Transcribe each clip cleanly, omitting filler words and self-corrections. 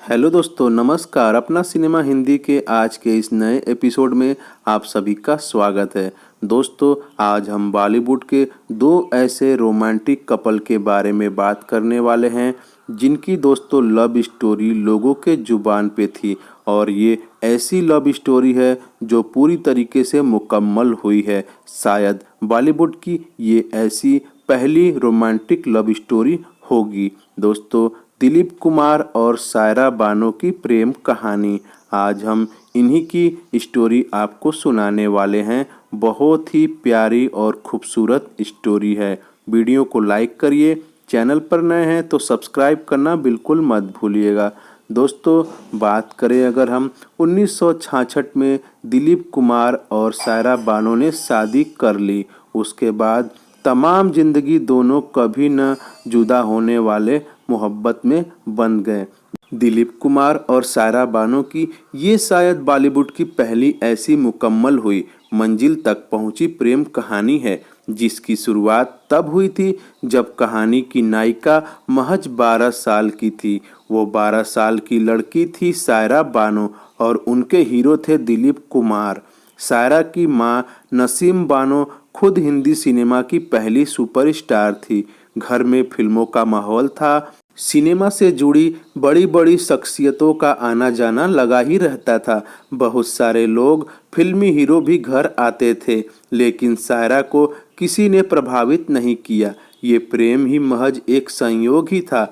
Hello दोस्तों, नमस्कार। अपना सिनेमा हिंदी के आज के इस नए एपिसोड में आप सभी का स्वागत है। दोस्तों, आज हम बॉलीवुड के दो ऐसे रोमांटिक कपल के बारे में बात करने वाले हैं जिनकी दोस्तों लव स्टोरी लोगों के जुबान पे थी। और ये ऐसी लव स्टोरी है जो पूरी तरीके से मुकम्मल हुई है। शायद बॉलीवुड की ये ऐसी पहली रोमांटिक लव स्टोरी होगी। दोस्तों, दिलीप कुमार और सायरा बानो की प्रेम कहानी। आज हम इन्हीं की स्टोरी आपको सुनाने वाले हैं। बहुत ही प्यारी और खूबसूरत स्टोरी है। वीडियो को लाइक करिए, चैनल पर नए हैं तो सब्सक्राइब करना बिल्कुल मत भूलिएगा। दोस्तों, बात करें अगर हम 1966 में दिलीप कुमार और सायरा बानो ने शादी कर ली। उसके बाद तमाम जिंदगी दोनों कभी न जुदा होने वाले मोहब्बत में बंध गए। दिलीप कुमार और सायरा बानो की ये शायद बॉलीवुड की पहली ऐसी मुकम्मल हुई मंजिल तक पहुंची प्रेम कहानी है जिसकी शुरुआत तब हुई थी जब कहानी की नायिका महज 12 साल की थी। वो 12 साल की लड़की थी सायरा बानो और उनके हीरो थे दिलीप कुमार। सायरा की मां नसीम बानो खुद हिंदी सिनेमा की पहली सुपरस्टार थी। घर में फिल्मों का माहौल था। सिनेमा से जुड़ी बड़ी बड़ी शख्सियतों का आना जाना लगा ही रहता था। बहुत सारे लोग, फिल्मी हीरो भी घर आते थे, लेकिन सायरा को किसी ने प्रभावित नहीं किया। ये प्रेम ही महज एक संयोग ही था।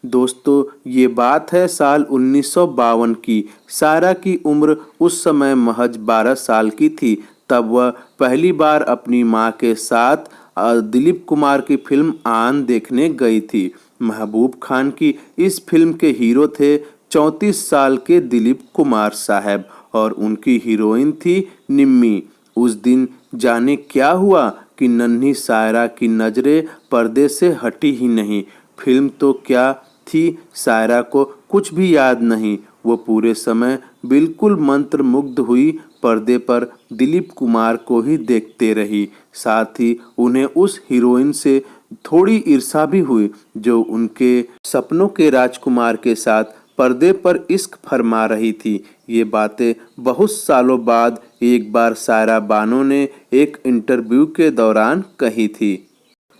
दोस्तों, ये बात है साल 1952 की। सायरा की उम्र उस समय महज 12 साल की थी। तब वह पहली बार अपनी मां के साथ दिलीप कुमार की फिल्म आन देखने गई थी। महबूब खान की इस फिल्म के हीरो थे 34 साल के दिलीप कुमार साहब और उनकी हीरोइन थी निम्मी। उस दिन जाने क्या हुआ कि नन्ही सायरा की नजरें पर्दे से हटी ही नहीं। फिल्म तो क्या थी, सायरा को कुछ भी याद नहीं। वो पूरे समय बिल्कुल मंत्रमुग्ध हुई पर्दे पर दिलीप कुमार को ही देखते रही। साथ ही उन्हें उस हीरोइन से थोड़ी ईर्ष्या भी हुई जो उनके सपनों के राजकुमार के साथ पर्दे पर इश्क फरमा रही थी। ये बातें बहुत सालों बाद एक बार सायरा बानो ने एक इंटरव्यू के दौरान कही थी।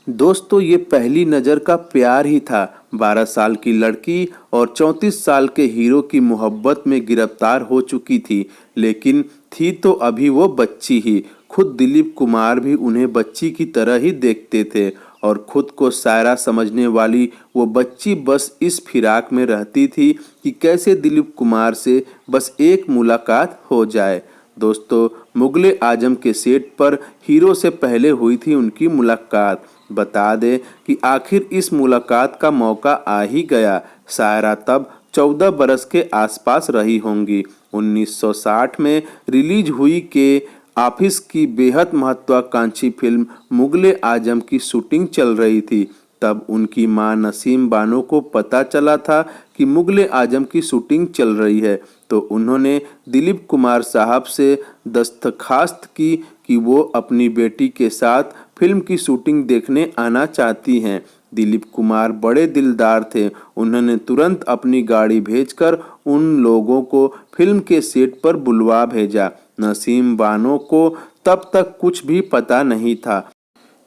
दोस्तों, ये पहली नज़र का प्यार ही था। 12 साल की लड़की और 34 साल के हीरो की मोहब्बत में गिरफ्तार हो चुकी थी, लेकिन थी तो अभी वो बच्ची ही। खुद दिलीप कुमार भी उन्हें बच्ची की तरह ही देखते थे और खुद को सायरा समझने वाली वो बच्ची बस इस फिराक में रहती थी कि कैसे दिलीप कुमार से बस एक मुलाकात हो जाए। दोस्तों, मुगले आजम के सेट पर हीरो से पहले हुई थी उनकी मुलाकात। बता दें कि आखिर इस मुलाकात का मौका आ ही गया। सायरा तब 14 बरस के आसपास रही होंगी। 1960 में रिलीज हुई के ऑफिस की बेहद महत्वाकांक्षी फिल्म मुगले आजम की शूटिंग चल रही थी। तब उनकी मां नसीम बानो को पता चला था कि मुगले आजम की शूटिंग चल रही है, तो उन्होंने दिलीप कुमार साहब से दस्तखास्त की कि वो अपनी बेटी के साथ फिल्म की शूटिंग देखने आना चाहती हैं। दिलीप कुमार बड़े दिलदार थे। उन्होंने तुरंत अपनी गाड़ी भेजकर उन लोगों को फिल्म के सेट पर बुलवा भेजा। नसीम बानो को तब तक कुछ भी पता नहीं था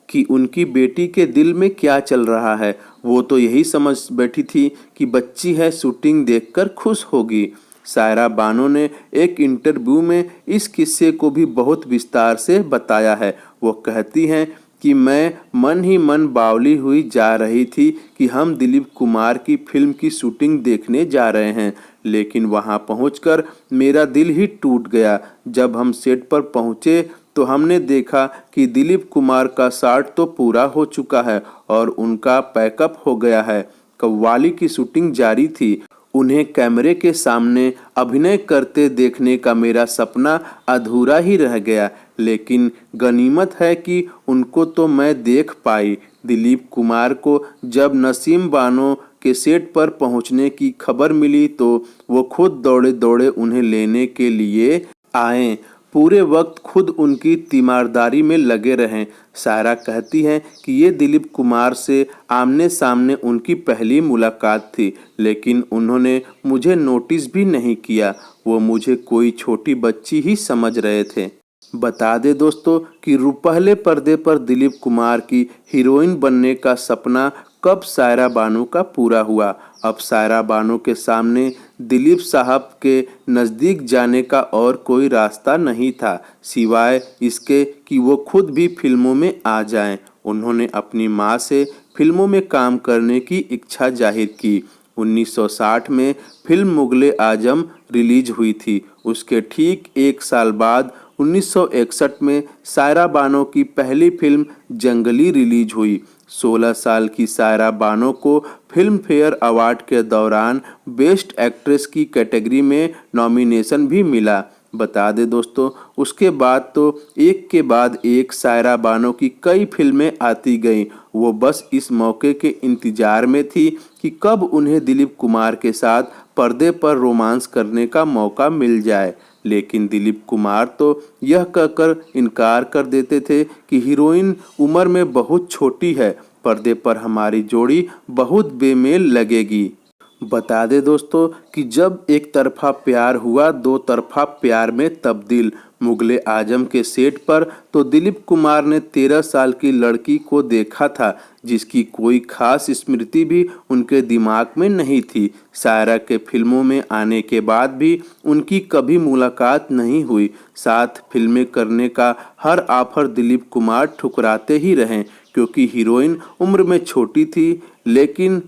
कि उनकी बेटी के दिल में क्या चल रहा है। वो तो यही समझ बैठी थी कि बच्ची है, शूटिंग देखकर खुश होगी। सायरा बानो ने एक इंटरव्यू में इस किस्से को भी बहुत विस्तार से बताया है। वो कहती हैं कि मैं मन ही मन बावली हुई जा रही थी कि हम दिलीप कुमार की फिल्म की शूटिंग देखने जा रहे हैं, लेकिन वहां पहुंचकर मेरा दिल ही टूट गया। जब हम सेट पर पहुंचे तो हमने देखा कि दिलीप कुमार का शॉट तो पूरा हो चुका है और उनका पैकअप हो गया है। कव्वाली की शूटिंग जारी थी। उन्हें कैमरे के सामने अभिनय करते देखने का मेरा सपना अधूरा ही रह गया, लेकिन गनीमत है कि उनको तो मैं देख पाई। दिलीप कुमार को जब नसीम बानो के सेट पर पहुंचने की खबर मिली तो वो खुद दौड़े दौड़े उन्हें लेने के लिए आए। पूरे वक्त खुद उनकी तीमारदारी में लगे रहें। सायरा कहती हैं कि ये दिलीप कुमार से आमने सामने उनकी पहली मुलाकात थी, लेकिन उन्होंने मुझे नोटिस भी नहीं किया। वो मुझे कोई छोटी बच्ची ही समझ रहे थे। बता दें दोस्तों कि पहले पर्दे पर दिलीप कुमार की हीरोइन बनने का सपना कब सायरा बानो का पूरा हुआ। अब सायरा बानो के सामने दिलीप साहब के नज़दीक जाने का और कोई रास्ता नहीं था, सिवाय इसके कि वो खुद भी फिल्मों में आ जाएं। उन्होंने अपनी मां से फिल्मों में काम करने की इच्छा जाहिर की। 1960 में फिल्म मुगले आजम रिलीज हुई थी। उसके ठीक एक साल बाद 1961 में सायरा बानो की पहली फिल्म जंगली रिलीज हुई। 16 साल की सायरा बानो को फिल्म फेयर अवार्ड के दौरान बेस्ट एक्ट्रेस की कैटेगरी में नॉमिनेशन भी मिला। बता दें दोस्तों, उसके बाद तो एक के बाद एक सायरा बानो की कई फिल्में आती गईं। वो बस इस मौके के इंतजार में थी कि कब उन्हें दिलीप कुमार के साथ पर्दे पर रोमांस करने का मौका मिल जाए। लेकिन दिलीप कुमार तो यह कहकर इनकार कर देते थे कि हीरोइन उम्र में बहुत छोटी है, पर्दे पर हमारी जोड़ी बहुत बेमेल लगेगी। बता दें दोस्तों कि जब एक तरफा प्यार हुआ दो तरफा प्यार में तब्दील। मुगले आजम के सेट पर तो दिलीप कुमार ने 13 साल की लड़की को देखा था, जिसकी कोई खास स्मृति भी उनके दिमाग में नहीं थी। सायरा के फिल्मों में आने के बाद भी उनकी कभी मुलाकात नहीं हुई। साथ फिल्में करने का हर ऑफर दिलीप कुमार ठुकराते ही रहे, क्योंकि हीरोइन उम्र में छोटी थी। लेकिन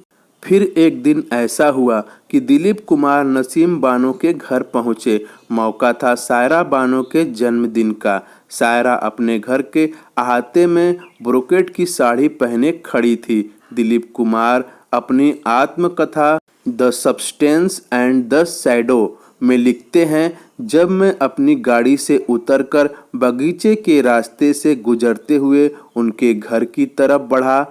फिर एक दिन ऐसा हुआ कि दिलीप कुमार नसीम बानो के घर पहुंचे। मौका था सायरा बानो के जन्मदिन का। सायरा अपने घर के अहाते में ब्रोकेट की साड़ी पहने खड़ी थी। दिलीप कुमार अपनी आत्मकथा the substance and the shadow में लिखते हैं, जब मैं अपनी गाड़ी से उतरकर बगीचे के रास्ते से गुजरते हुए उनके घर की तरफ बढ़ा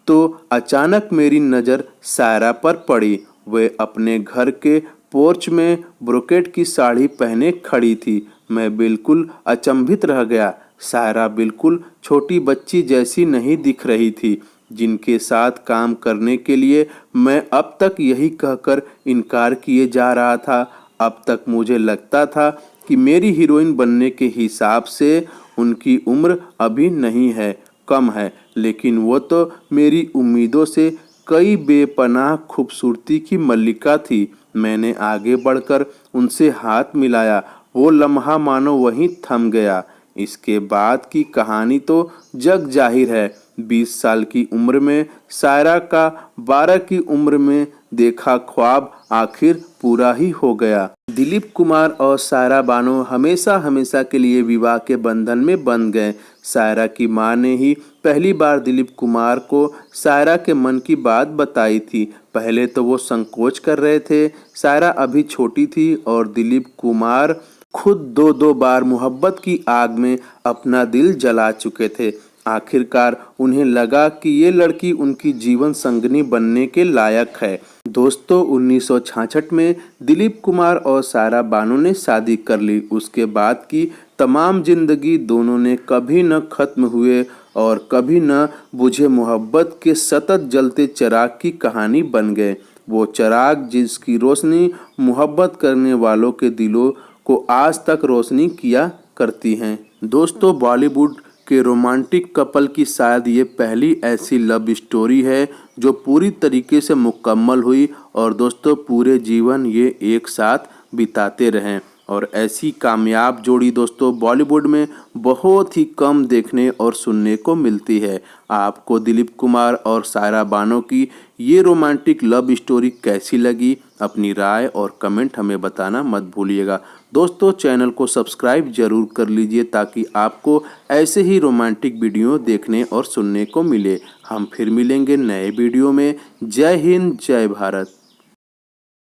तो अचानक मेरी नज़र सायरा पर पड़ी। वे अपने घर के पोर्च में ब्रोकेट की साड़ी पहने खड़ी थी। मैं बिल्कुल अचंभित रह गया। सायरा बिल्कुल छोटी बच्ची जैसी नहीं दिख रही थी, जिनके साथ काम करने के लिए मैं अब तक यही कहकर इनकार किए जा रहा था। अब तक मुझे लगता था कि मेरी हीरोइन बनने के हिसाब से उनकी उम्र अभी नहीं है, कम है, लेकिन वो तो मेरी उम्मीदों से कई बेपनाह खूबसूरती की मल्लिका थी। मैंने आगे बढ़कर उनसे हाथ मिलाया। वो लम्हा मानो वहीं थम गया। इसके बाद की कहानी तो जग जाहिर है। 20 साल की उम्र में सायरा का 12 की उम्र में देखा ख्वाब आखिर पूरा ही हो गया। दिलीप कुमार और सायरा बानो हमेशा हमेशा के लिए विवाह के बंधन में बंध गए। सायरा की मां ने ही पहली बार दिलीप कुमार को सायरा के मन की बात बताई थी। पहले तो वो संकोच कर रहे थे। सायरा अभी छोटी थी और दिलीप कुमार खुद दो बार मोहब्बत की आग में अपना दिल जला चुके थे। आखिरकार उन्हें लगा कि ये लड़की उनकी जीवन संगनी बनने के लायक है। दोस्तों, 1966 में दिलीप कुमार और सायरा बानो ने शादी कर ली। उसके बाद की तमाम जिंदगी दोनों ने कभी न खत्म हुए और कभी न बुझे मोहब्बत के सतत जलते चिराग की कहानी बन गए। वो चिराग जिसकी रोशनी मोहब्बत करने वालों के दिलों को आज तक रोशनी किया करती हैं। दोस्तों, बॉलीवुड के रोमांटिक कपल की शायद ये पहली ऐसी लव स्टोरी है जो पूरी तरीके से मुकम्मल हुई और दोस्तों पूरे जीवन ये एक साथ बिताते रहें। और ऐसी कामयाब जोड़ी दोस्तों बॉलीवुड में बहुत ही कम देखने और सुनने को मिलती है। आपको दिलीप कुमार और सायरा बानो की ये रोमांटिक लव स्टोरी कैसी लगी? अपनी राय और कमेंट हमें बताना मत भूलिएगा। दोस्तों, चैनल को सब्सक्राइब जरूर कर लीजिए ताकि आपको ऐसे ही रोमांटिक वीडियो देखने और सुनने को मिले। हम फिर मिलेंगे नए वीडियो में। जय हिंद, जय भारत।